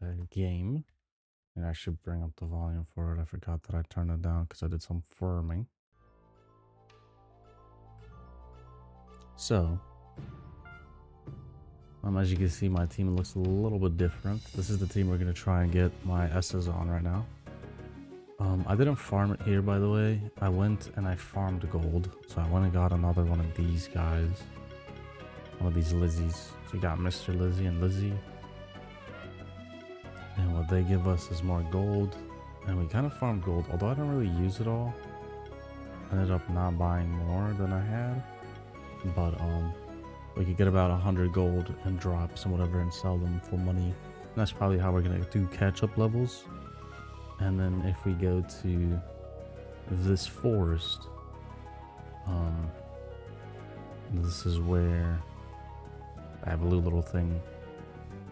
the game. And I should bring up the volume for it. I forgot that I turned it down because I did some firming. So, as you can see, my team looks a little bit different. This is the team we're going to try and get my S's on right now. I didn't farm it here, by the way. I went and I farmed gold. So I went and got another one of these guys. One of these Lizzies. So we got Mr. Lizzie and Lizzie. And what they give us is more gold. And we kind of farmed gold, although I don't really use it all. I ended up not buying more than I had. But we could get about 100 gold and drops and whatever and sell them for money. And that's probably how we're gonna do catch-up levels. And then if we go to this forest, this is where that blue little thing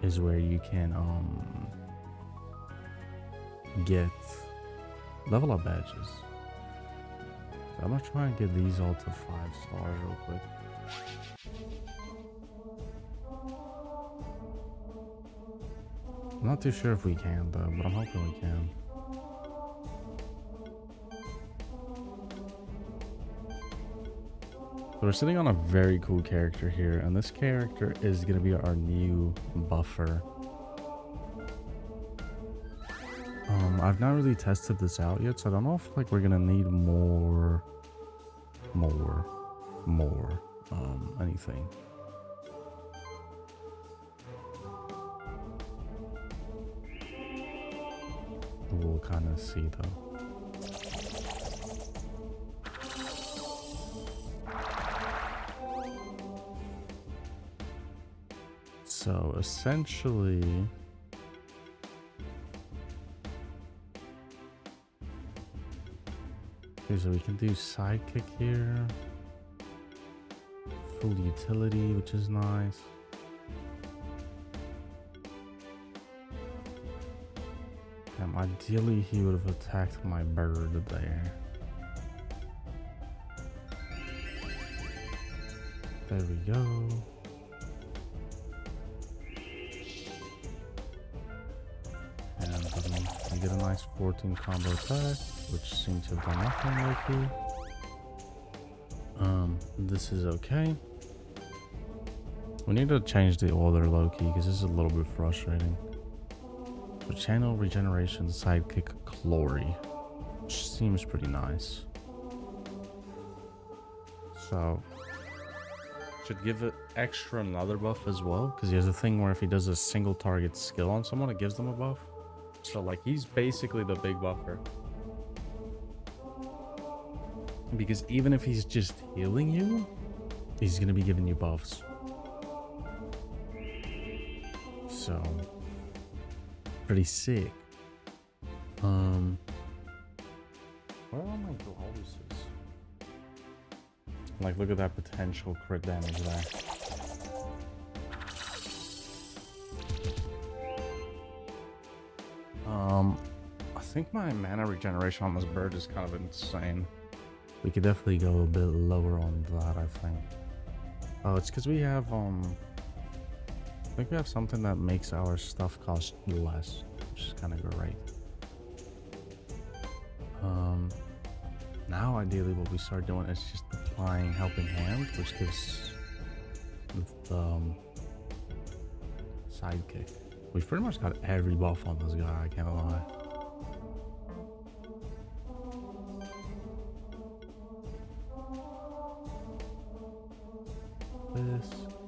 is where you can get level up badges. So I'm gonna try and get these all to 5 stars real quick. I'm not too sure if we can though, but I'm hoping we can. So we're sitting on a very cool character here, and this character is going to be our new buffer. I've not really tested this out yet, so I don't know if like we're going to need more anything. We'll kind of see though. So essentially, okay, so we can do sidekick here, full utility, which is nice. Ideally, he would have attacked my bird there. There we go. And we get a nice 14 combo attack, which seems to have done nothing lately. This is okay. We need to change the order low-key because this is a little bit frustrating. So channel regeneration sidekick glory, which seems pretty nice. So should give it extra another buff as well, because he has a thing where if he does a single target skill on someone, it gives them a buff. So like he's basically the big buffer, because even if he's just healing you, he's gonna be giving you buffs. So pretty sick. Where are my glosses? Like, look at that potential crit damage there. I think my mana regeneration on this bird is kind of insane. We could definitely go a bit lower on that, I think. Oh, it's because we have I think we have something that makes our stuff cost less, which is kind of great. Now ideally what we start doing is just applying Helping Hand, which gives the sidekick. We've pretty much got every buff on this guy, I can't lie.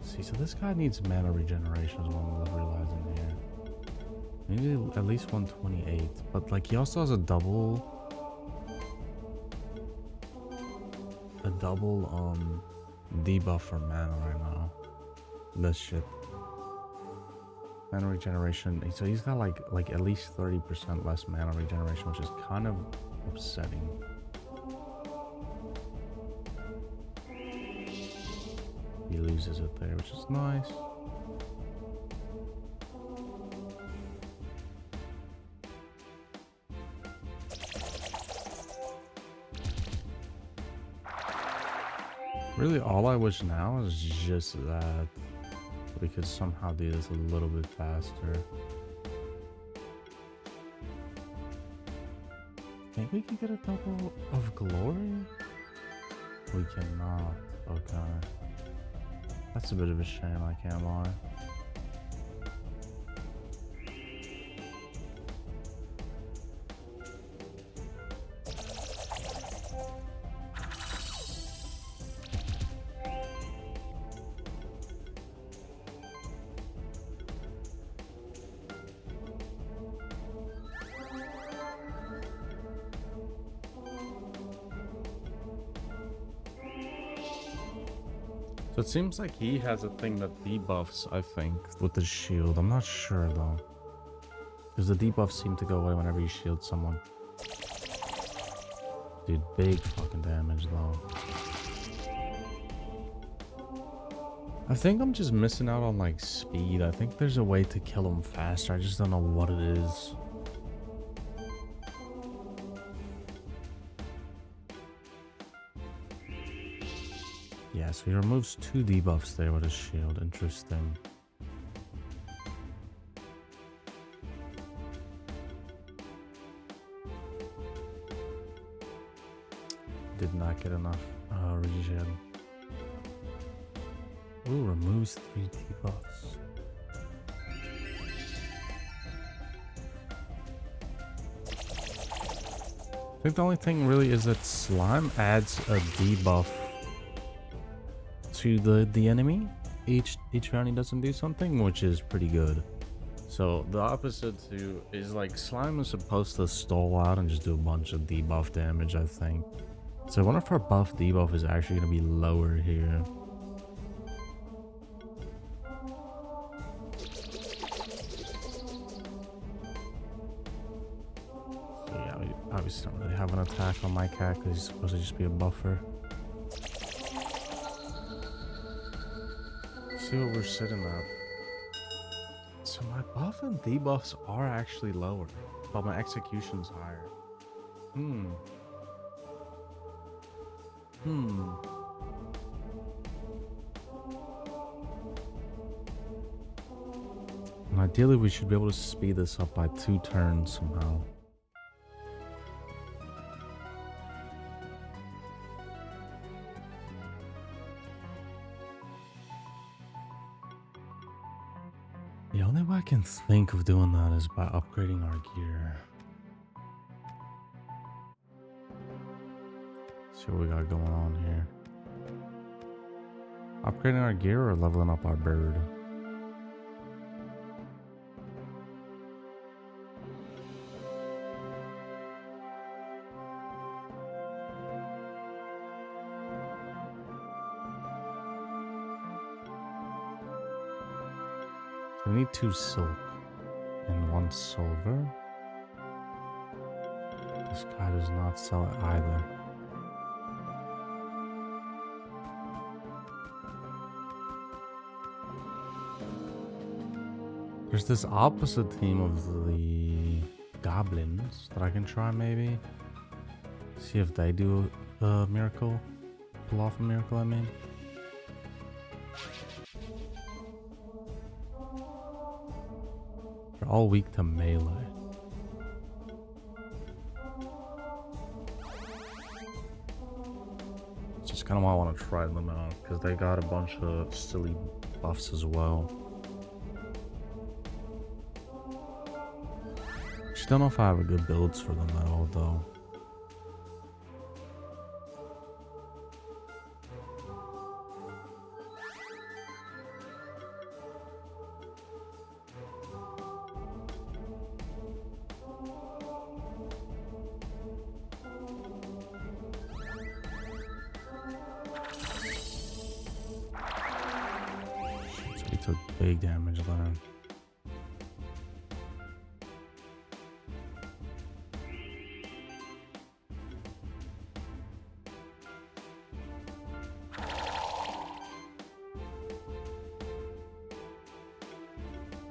See, so this guy needs mana regeneration is what I'm realizing here. We need at least 128, but like he also has a double debuff for mana right now. This shit. Mana regeneration, so he's got like at least 30% less mana regeneration, which is kind of upsetting. He loses it there, which is nice. Really, all I wish now is just that we could somehow do this a little bit faster. think we can get a double of glory? We cannot. Okay. That's a bit of a shame, I can't lie. So it seems like he has a thing that debuffs, I think, with the shield. I'm not sure though. Because the debuffs seem to go away whenever you shield someone. Dude, big fucking damage though. I think I'm just missing out on like speed. I think there's a way to kill him faster. I just don't know what it is. Yeah, so he removes 2 debuffs there with his shield. Interesting. Did not get enough regen. Ooh, removes 3 debuffs. I think the only thing really is that slime adds a debuff to the enemy each round he doesn't do something, which is pretty good. So the opposite to is like slime is supposed to stall out and just do a bunch of debuff damage, I think. So I wonder if our buff debuff is actually going to be lower here. So yeah, we obviously don't really have an attack on my cat because he's supposed to just be a buffer. See what we're sitting at. So my buff and debuffs are actually lower, but my execution's higher. And ideally we should be able to speed this up by 2 turns somehow. The only way I can think of doing that is by upgrading our gear. See what we got going on here. Upgrading our gear or leveling up our bird? We need 2 silk and 1 silver. This guy does not sell it either. There's this opposite team of the goblins that I can try maybe. See if they do a miracle. Pull off a miracle, I mean. They're all weak to melee. It's just kind of why I want to try them out, because they got a bunch of silly buffs as well. Just don't know if I have a good builds for them at all though. He took big damage there.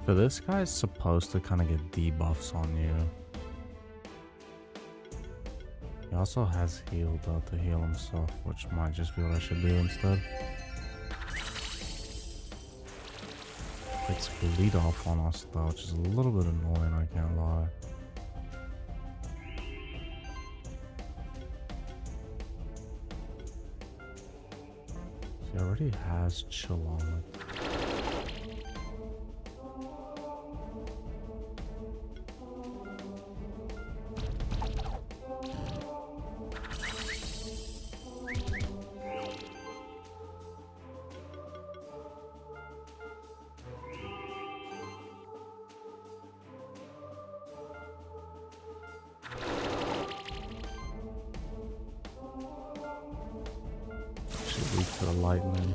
So this guy's supposed to kind of get debuffs on you. He also has heal though to heal himself, which might just be what I should do instead. Takes bleed off on us though, which is a little bit annoying, I can't lie. He already has chill on it. Should reach for the lightning.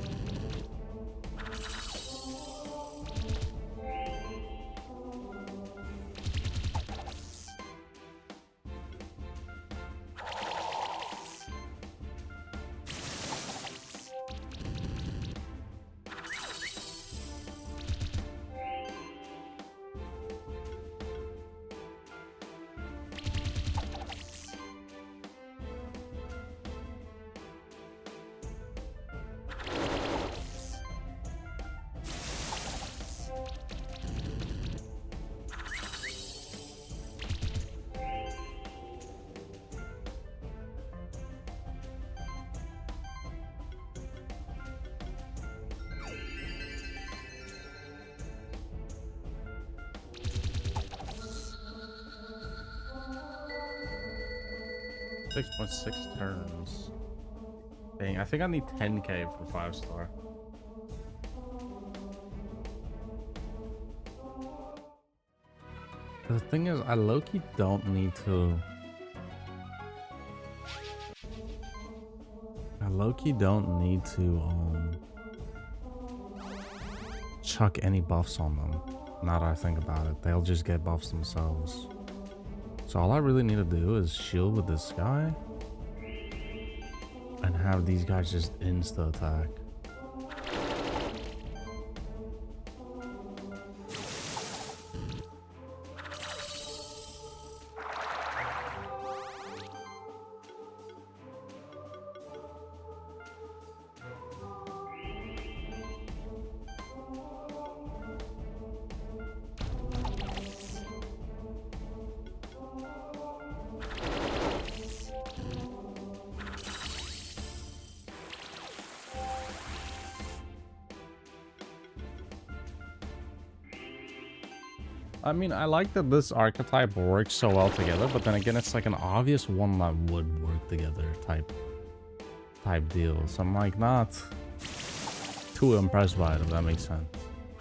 .6 turns. Dang, I think I need 10k for 5-star. The thing is, I low-key don't need to. Chuck any buffs on them. Now that I think about it, they'll just get buffs themselves. So all I really need to do is shield with this guy and have these guys just insta attack. I mean, I like that this archetype works so well together, but then again, it's like an obvious one that would work together type deal. So I'm like not too impressed by it, if that makes sense.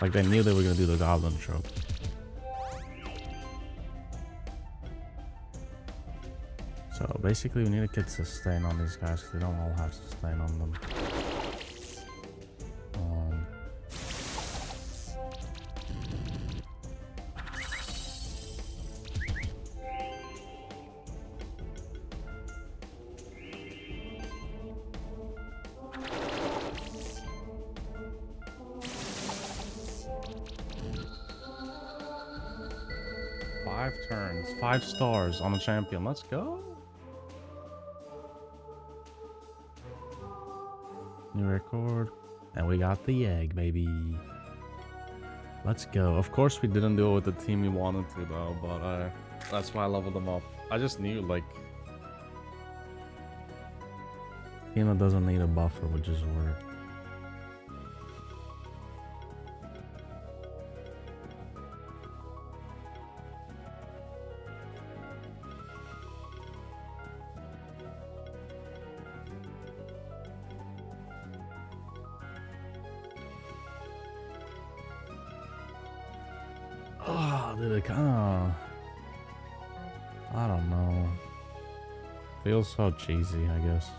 Like they knew they were gonna do the goblin trope. So basically we need to get sustain on these guys because they don't all have sustain on them. 5 turns, 5 stars on the champion. Let's go. New record. And we got the egg, baby. Let's go. Of course, we didn't do it with the team we wanted to, though. But that's why I leveled them up. I just knew, like, team that doesn't need a buffer would just work. Oh, dude, it kind of, I don't know. Feels so cheesy, I guess.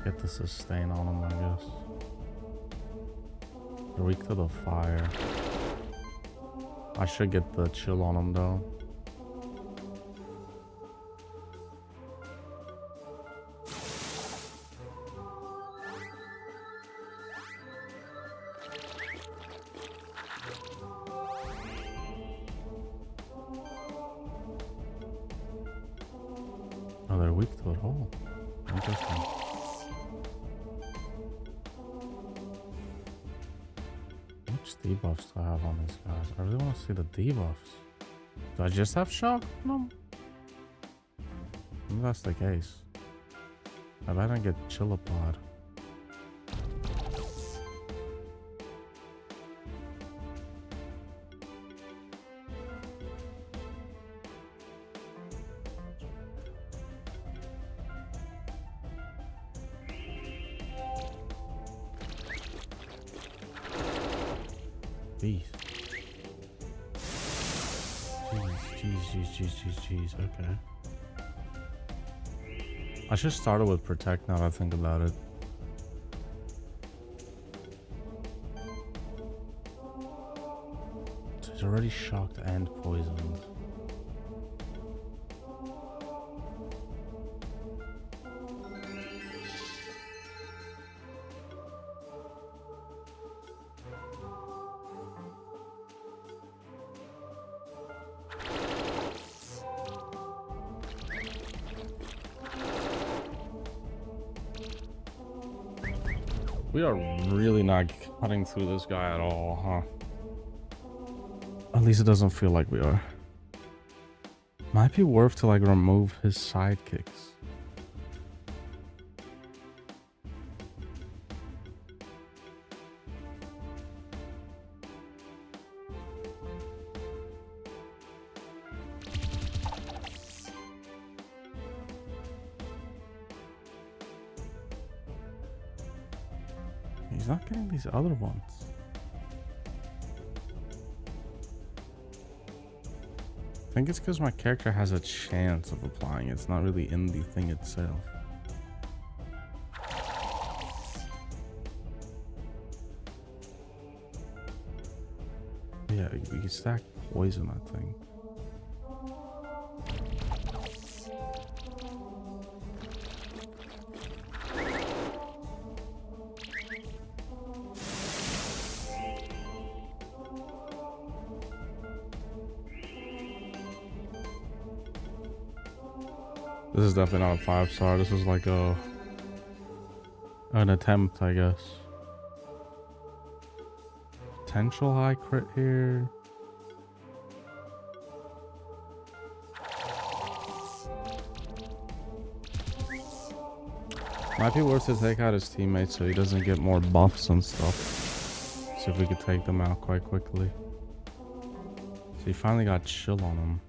Get the sustain on him, I guess. They're weak to the fire. I should get the chill on him though. Oh, they're weak to it all. Interesting. Which debuffs do I have on these guys? I really want to see the debuffs. Do I just have shock on them? Maybe that's the case. I bet I get Chillipod. Jeez. Jeez. Okay. I should start it with Protect now that I think about it. So he's already shocked and poisoned. We are really not cutting through this guy at all, huh? At least it doesn't feel like we are. Might be worth to like remove his sidekicks. He's not getting these other ones. I think it's because my character has a chance of applying it. It's not really in the thing itself. Yeah, we can stack poison, I think. This is definitely not a 5-star. This is like an attempt, I guess. Potential high crit here. Might be worth to take out his teammates so he doesn't get more buffs and stuff. See if we could take them out quite quickly. So he finally got chill on him.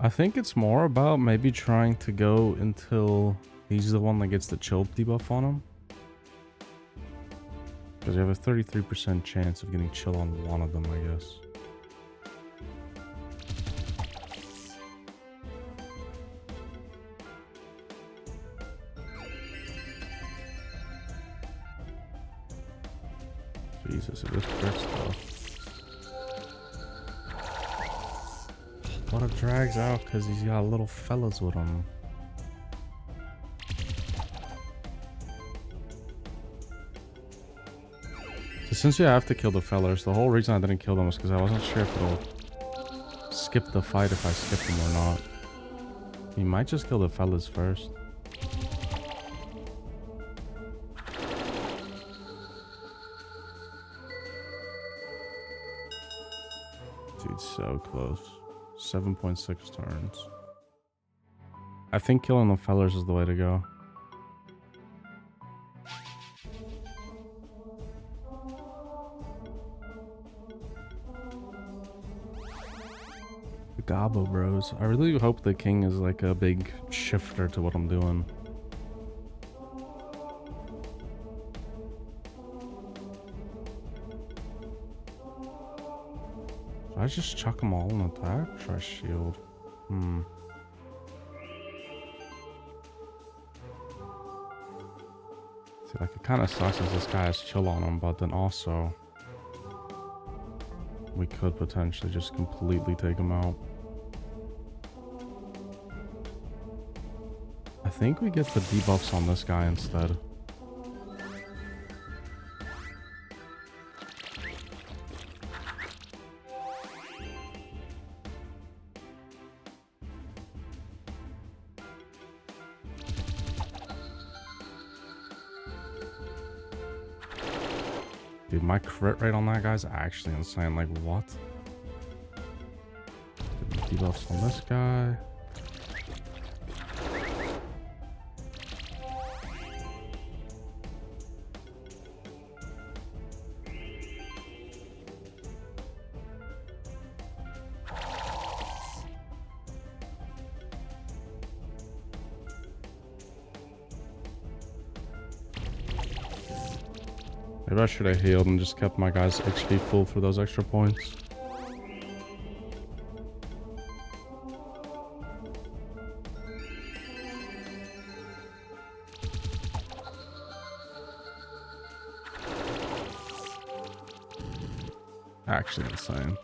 I think it's more about maybe trying to go until he's the one that gets the chill debuff on him. Because you have a 33% chance of getting chill on one of them, I guess. Jesus, it is crits though. What it drags out because he's got little fellas with him. So since you have to kill the fellas, the whole reason I didn't kill them was because I wasn't sure if it'll skip the fight if I skip them or not. You might just kill the fellas first. Dude, so close. 7.6 turns. I think killing the fellers is the way to go. The Gobbo Bros. I really hope the king is like a big shifter to what I'm doing. Should I just chuck them all in attack? Or should I shield? See, like, it kind of sucks since this guy has chill on him, but then also we could potentially just completely take him out. I think we get the debuffs on this guy instead. Dude, my crit rate on that guy's actually insane. Like, what? Debuffs on this guy. Maybe I should have healed and just kept my guys' XP full for those extra points. Actually insane.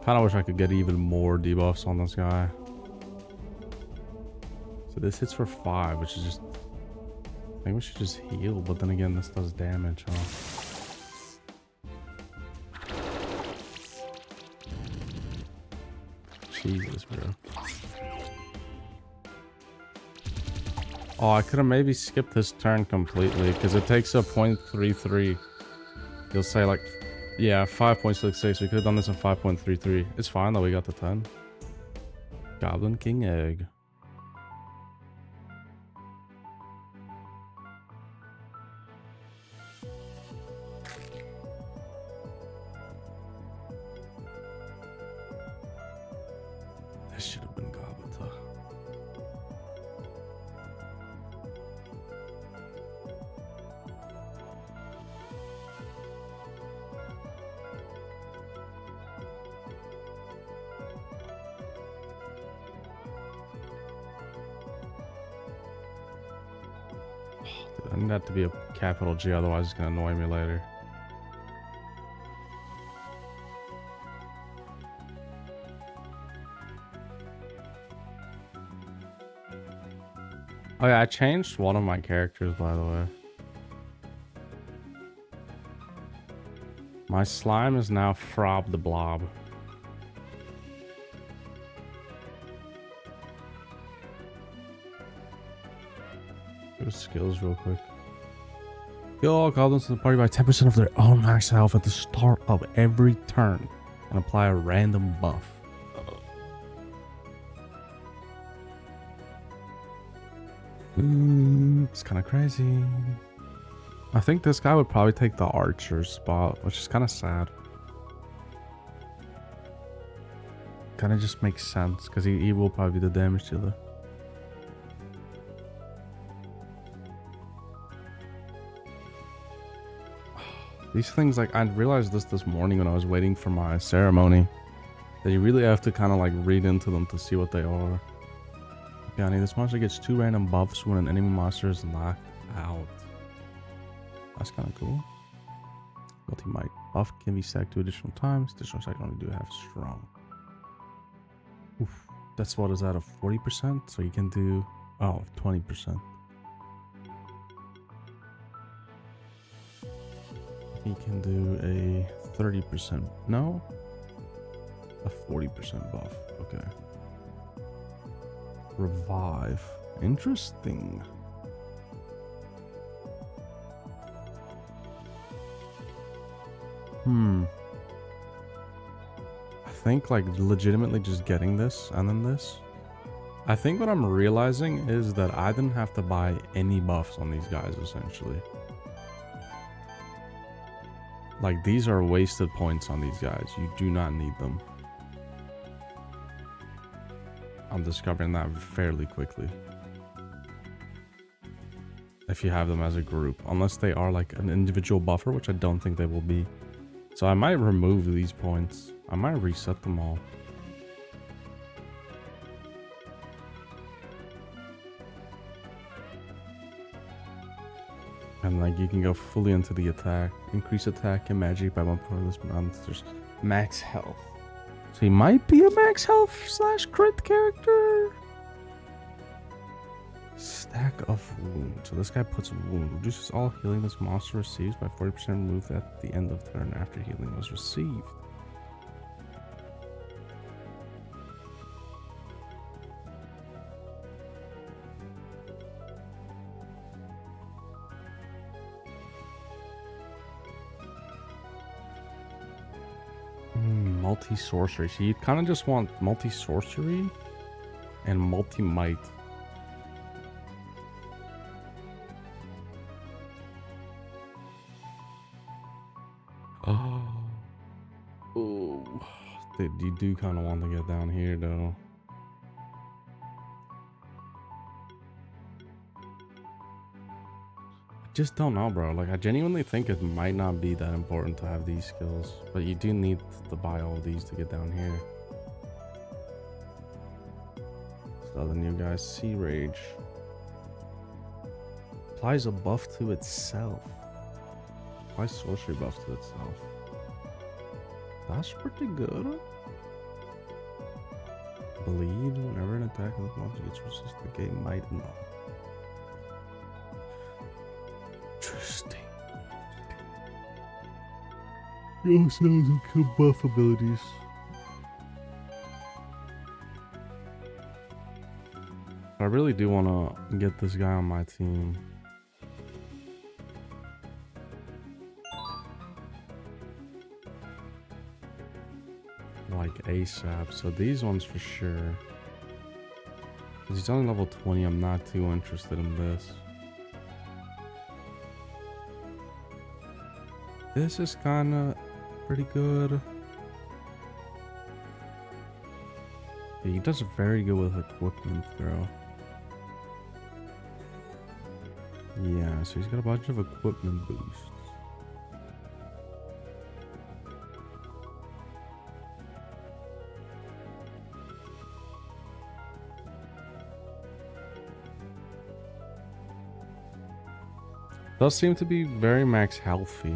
Kind of wish I could get even more debuffs on this guy. So this hits for 5, which is just... I think we should just heal, but then again, this does damage, huh? Jesus, bro. Oh, I could have maybe skipped this turn completely, because it takes a 0.33. You'll say like, yeah, 5.66. We could have done this in 5.33. It's fine though, we got the 10. Goblin King Egg. This should have been Goblin Tuck. I need that to be a capital G, otherwise it's going to annoy me later. Oh yeah, I changed one of my characters, by the way. My slime is now Frob the Blob. Go to skills real quick. Heal all goblins in the party by 10% of their own max health at the start of every turn and apply a random buff. It's kind of crazy. I think this guy would probably take the archer spot, which is kind of sad. Kind of just makes sense because he will probably be the damage dealer. These things, like, I realized this morning when I was waiting for my ceremony, that you really have to kind of like read into them to see what they are. Yanni, this monster gets 2 random buffs when an enemy monster is knocked out. That's kind of cool. Multi-might buff can be stacked 2 additional times. Additional stack only do have strong. Oof. That's what is that, a 40%? So you can do, oh, 20%. He can do a 30%. No? A 40% buff. Okay. Revive. Interesting. I think like legitimately just getting this and then this. I think what I'm realizing is that I didn't have to buy any buffs on these guys essentially. Like, these are wasted points on these guys. You do not need them. I'm discovering that fairly quickly. If you have them as a group. Unless they are like an individual buffer, which I don't think they will be. So I might remove these points. I might reset them all. And like you can go fully into the attack. Increase attack and magic by 1 part of this monster's max health. So he might be a max health / crit character. Stack of wound. So this guy puts wound. Reduces all healing this monster receives by 40% removed at the end of turn after healing was received. Multi-sorcery. So you kind of just want multi-sorcery and multi-might. Oh. Oh. You do kind of want to get down here, though. Just don't know, bro. Like, I genuinely think it might not be that important to have these skills, but you do need to buy all of these to get down here. So the new guy, Sea Rage, applies a buff to itself. Applies sorcery buff to itself. That's pretty good. Bleed whenever an attack of the monster gets resist the game might and all. Interesting. Yo, sounds like good buff abilities. I really do want to get this guy on my team. Like ASAP. So these ones for sure. Because he's only level 20, I'm not too interested in this. This is kind of pretty good. Yeah, he does very good with equipment, bro. Yeah, so he's got a bunch of equipment boosts. Does seem to be very max healthy.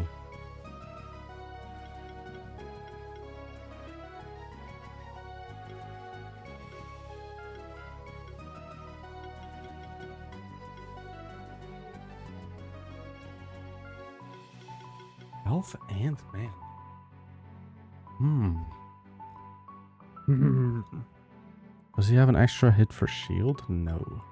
Health and man. Does he have an extra hit for shield? No.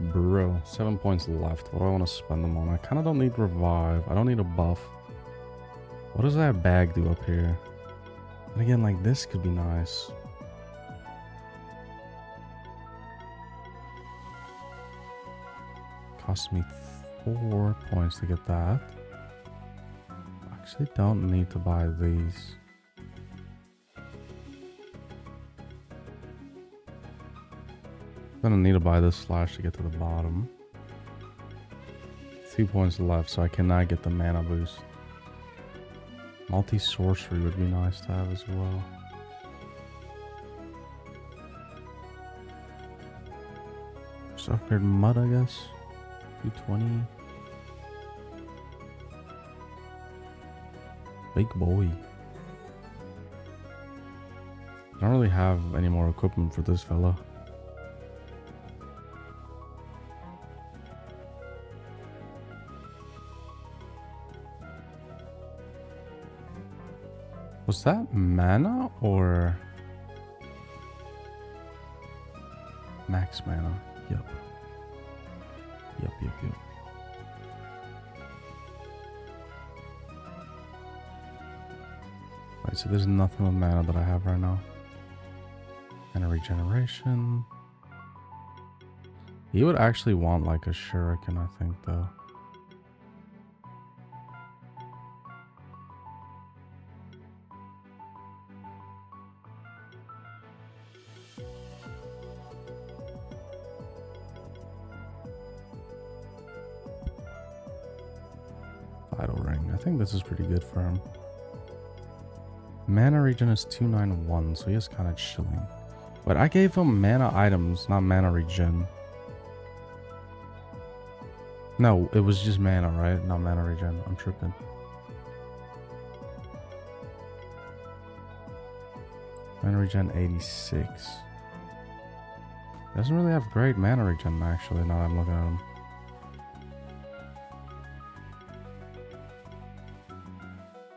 Bro, 7 points left. What do I want to spend them on? I kind of don't need revive. I don't need a buff. What does that bag do up here? And again, like this could be nice. Cost me 4 points to get that. Actually, don't need to buy these. Gonna need to buy this slash to get to the bottom. 2 points left, so I cannot get the mana boost. Multi-sorcery would be nice to have as well. Suckered mud, I guess. 220. Big boy. I don't really have any more equipment for this fella. Was that mana or max mana? Yep. Yep. Right, so there's nothing with mana that I have right now. And a regeneration. He would actually want like a shuriken, I think, though. Vital ring. I think this is pretty good for him. Mana regen is 291, so he is kind of chilling. But I gave him mana items, not mana regen. No, it was just mana, right? Not mana regen. I'm tripping. Mana regen 86. Doesn't really have great mana regen actually, now that I'm looking at him.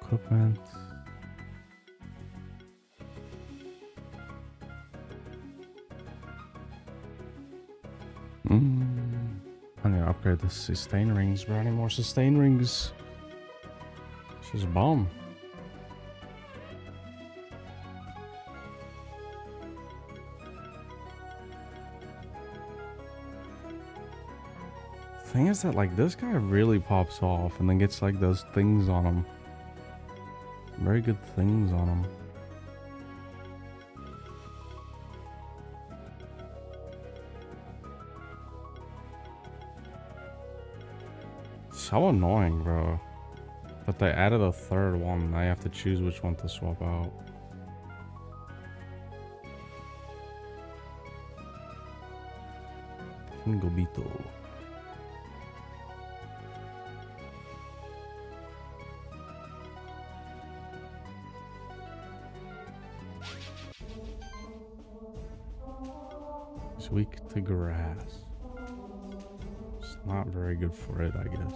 Equipment. I need to upgrade the sustain rings, bro. I need more sustain rings. She's a bomb. Thing is that like this guy really pops off and then gets like those things on him. Very good things on him. So annoying, bro. But they added a third one. Now you have to choose which one to swap out. Gobito. It's weak to grass. It's not very good for it, I guess.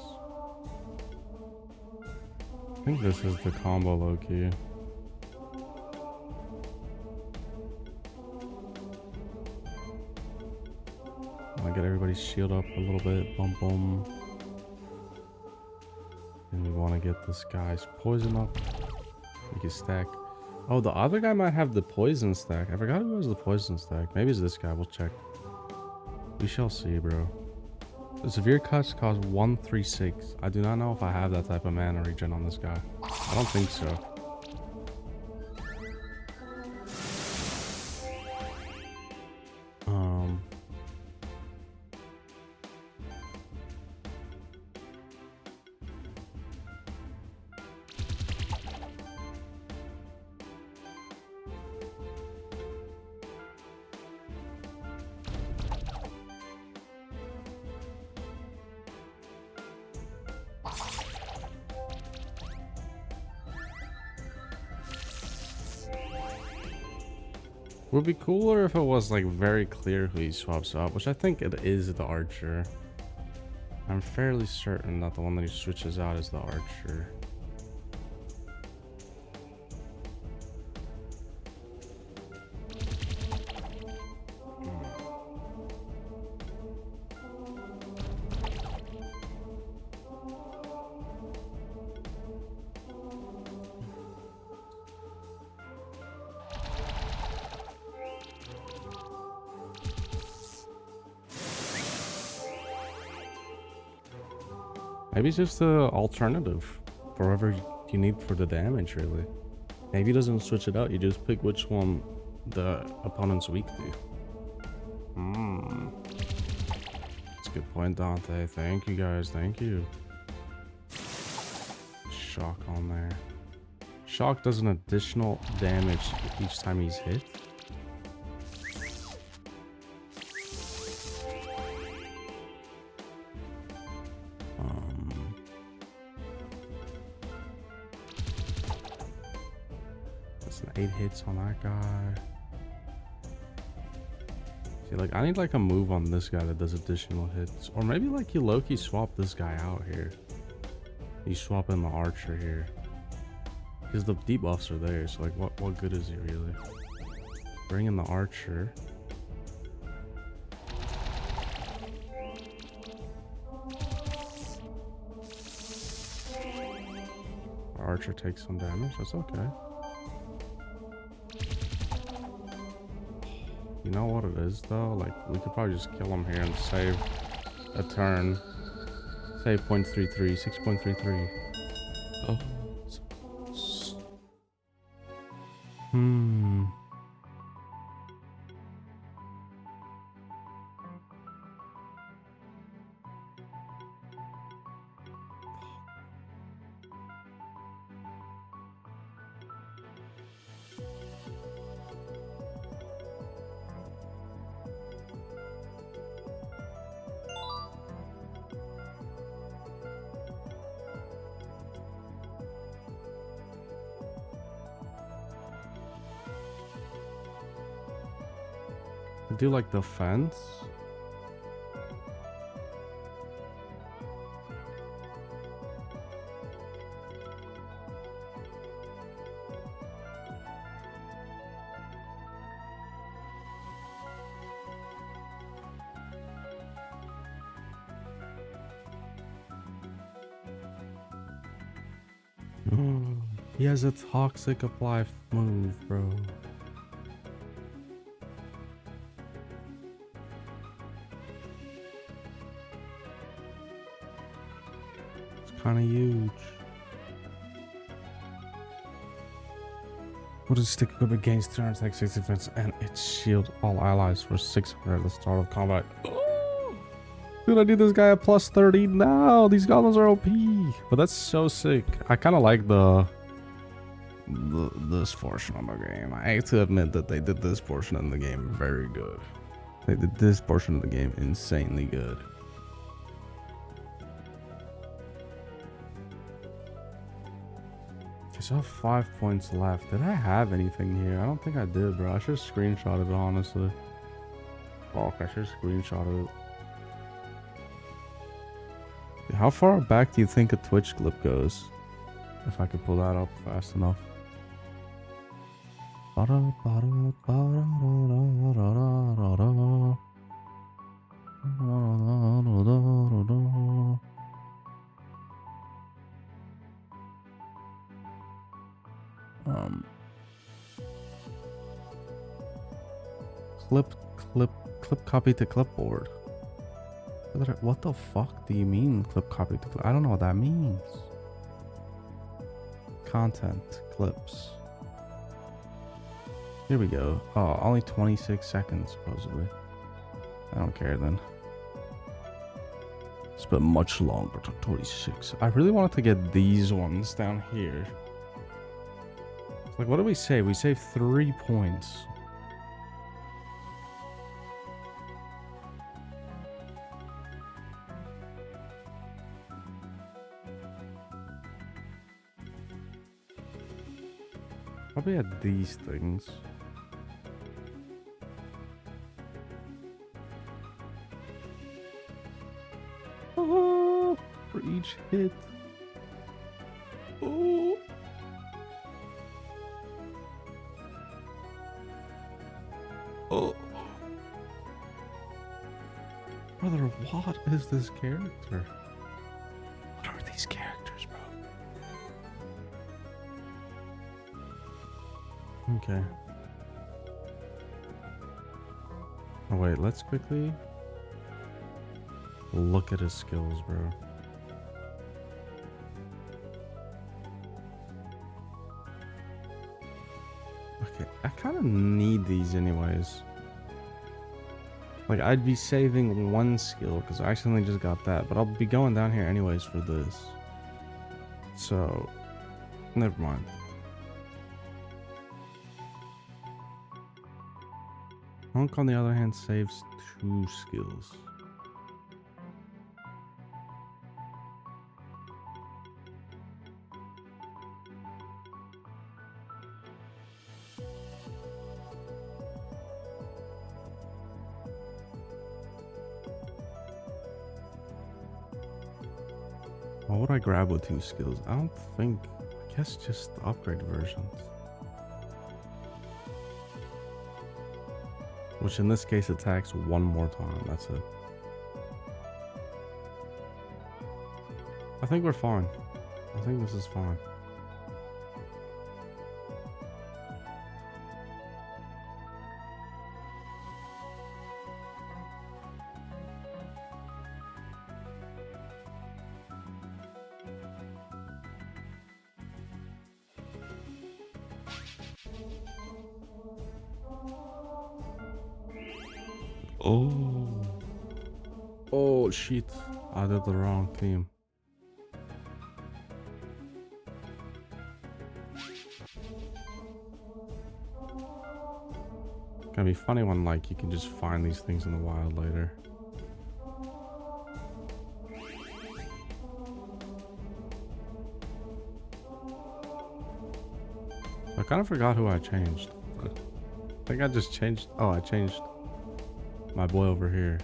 I think this is the combo low-key. I'll get everybody's shield up a little bit. Boom, boom. And we want to get this guy's poison up. We can stack. Oh, the other guy might have the poison stack. I forgot who has the poison stack. Maybe it's this guy. We'll check. We shall see, bro. The severe cuts cost 136. I do not know if I have that type of mana regen on this guy. I don't think so. Would be cooler if it was like very clear who he swaps out, which I think it is the archer. I'm fairly certain that the one that he switches out is the archer. Maybe it's just the alternative for whatever you need for the damage, really. Maybe he doesn't switch it out, you just pick which one the opponent's weak to. That's a good point, Dante. Thank you, guys. Thank you. Shock on there. Shock does an additional damage each time he's hit. That's an 8 hits on that guy. See, like, I need like a move on this guy that does additional hits. Or maybe like you low-key swap this guy out here. You swap in the archer here. Because the debuffs are there, so like what good is he really? Bring in the archer. Our archer takes some damage, that's okay. You know what it is though? Like, we could probably just kill him here and save a turn. Save 0.33, 6.33. Oh. do like the fence. He has a toxic apply move, bro. It's kind of huge. What does stick equipment gains 300 attack, 6 defense, and its shield all allies for 600 at the start of combat. Oh! Dude, I need this guy at plus 30 now. These goblins are OP. But that's so sick. I kind of like this portion of the game. I have to admit that they did this portion of the game very good. They did this portion of the game insanely good. Okay, so I have 5 points left. Did I have anything here? I don't think I did, bro. I should have screenshotted it, honestly. Fuck, I should have screenshotted it. How far back do you think a Twitch clip goes? If I could pull that up fast enough. Clip copy to clipboard. What the fuck do you mean clip copy to clip? I don't know what that means. Content clips. Here we go. Oh, only 26 seconds supposedly. I don't care then. It's been much longer than 26. I really wanted to get these ones down here. Like, what did we save? We saved 3 points. Probably at these things. Oh, for each hit. Oh. Oh. Brother, what is this character? What are these characters, bro? Okay. Oh wait, let's quickly look at his skills, bro. Okay, I kind of need these anyways. Like, I'd be saving 1 skill because I accidentally just got that, but I'll be going down here anyways for this. So, never mind. Honk, on the other hand, saves 2 skills. What would I grab with 2 skills? I don't think. I guess just the upgrade versions. Which in this case attacks 1 more time. That's it. I think we're fine. I think this is fine. Oh. Oh shit. I did the wrong team. Gonna be funny when like you can just find these things in the wild later. I kind of forgot who I changed. I think I just changed. Oh, I changed My boy over here.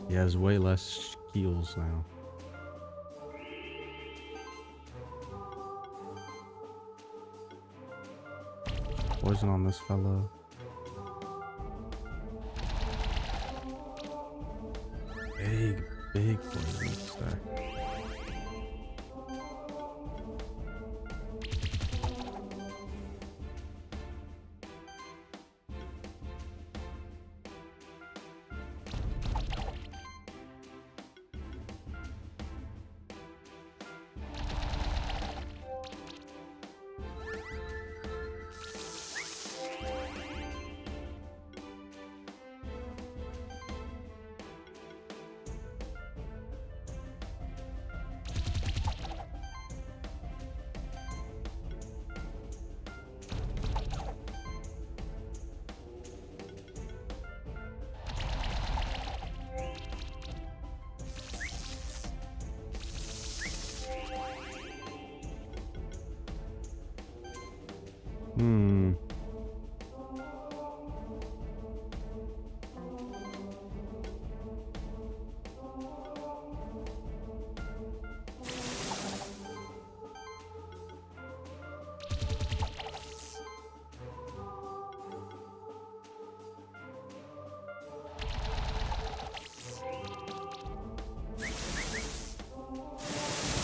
He has way less skills now. Poison on this fellow. Big poison stack.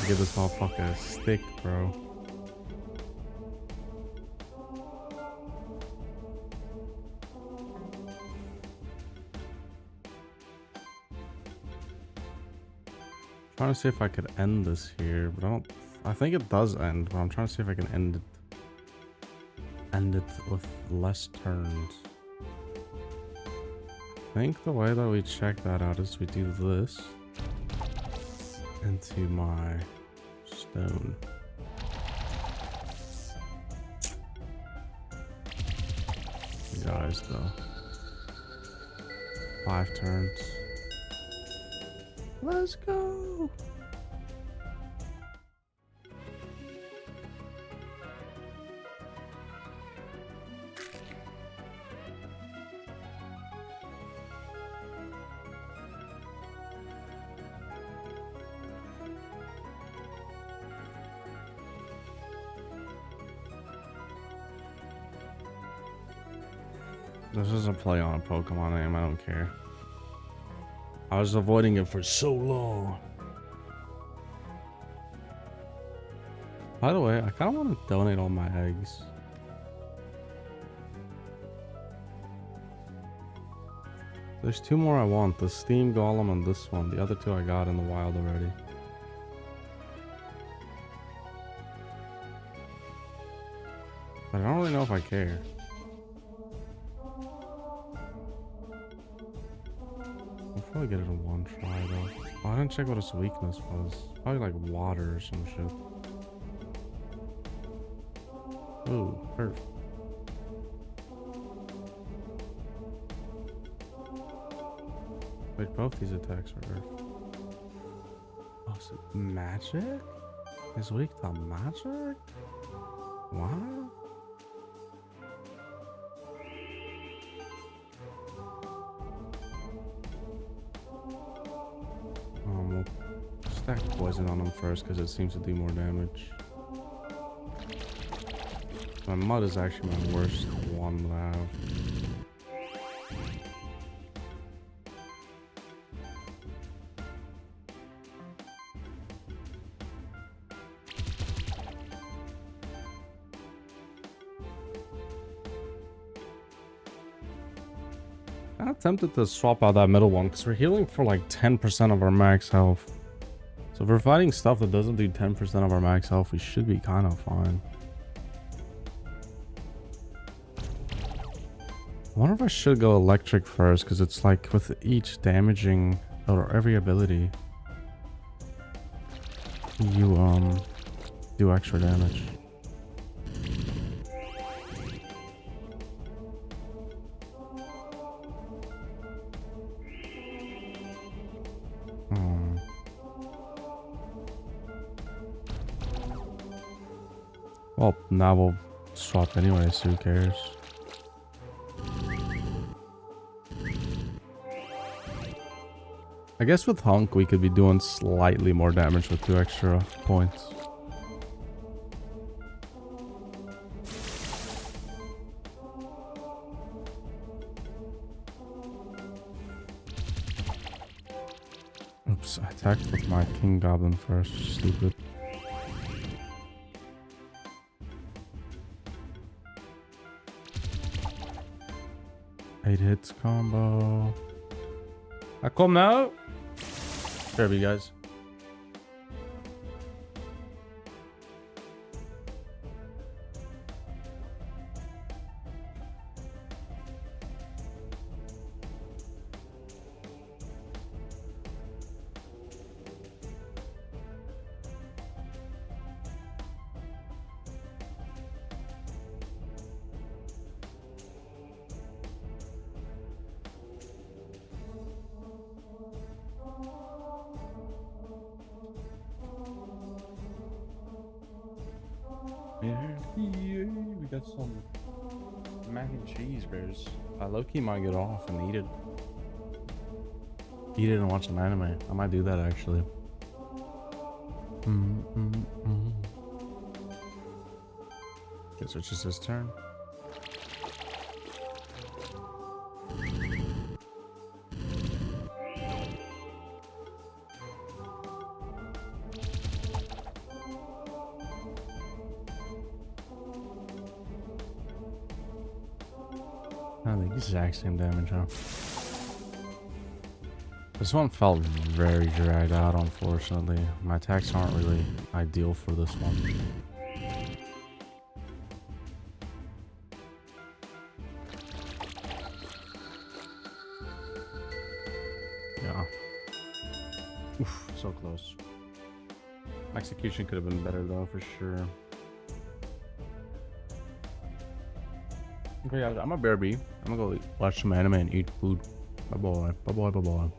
Give this motherfucker a stick, bro. Trying to see if I could end this here, but I think it does end, but I'm trying to see if I can end it with less turns. I think the way that we check that out is we do this into my stone. You guys though. 5 turns. Let's go. This is a play on a Pokemon name, I don't care. I was avoiding it for so long. By the way, I kind of want to donate all my eggs. There's 2 more I want, the Steam Golem and this one. The other 2 I got in the wild already. But I don't really know if I care. Probably get it in 1 try though. Oh, I didn't check what its weakness was. Probably like water or some shit. Ooh, perfect. Wait, both these attacks are earth. Oh, is it magic? It's weak to magic? What? We'll stack poison on him first because it seems to do more damage. My mud is actually my worst one that I have. I'm tempted to swap out that middle one because we're healing for like 10% of our max health. So if we're fighting stuff that doesn't do 10% of our max health, we should be kind of fine. I wonder if I should go electric first because it's like with each damaging or every ability, you do extra damage. Well, now we'll swap anyway, so who cares? I guess with Hunk, we could be doing slightly more damage with 2 extra points. Oops, I attacked with my King Goblin first. Stupid. Eight hits combo. I come now. There we guys. We got some mac and cheese bears. I low-key might get off and eat it. Eat it and watch some anime. I might do that actually. Guess it's just his turn. The exact same damage, huh? This one felt very dragged out, unfortunately. My attacks aren't really ideal for this one. Yeah. Oof, so close. Execution could have been better though, for sure. Okay, guys, I'm a bear bee. I'm gonna go watch some anime and eat food. Bye bye. Bye bye. Bye bye.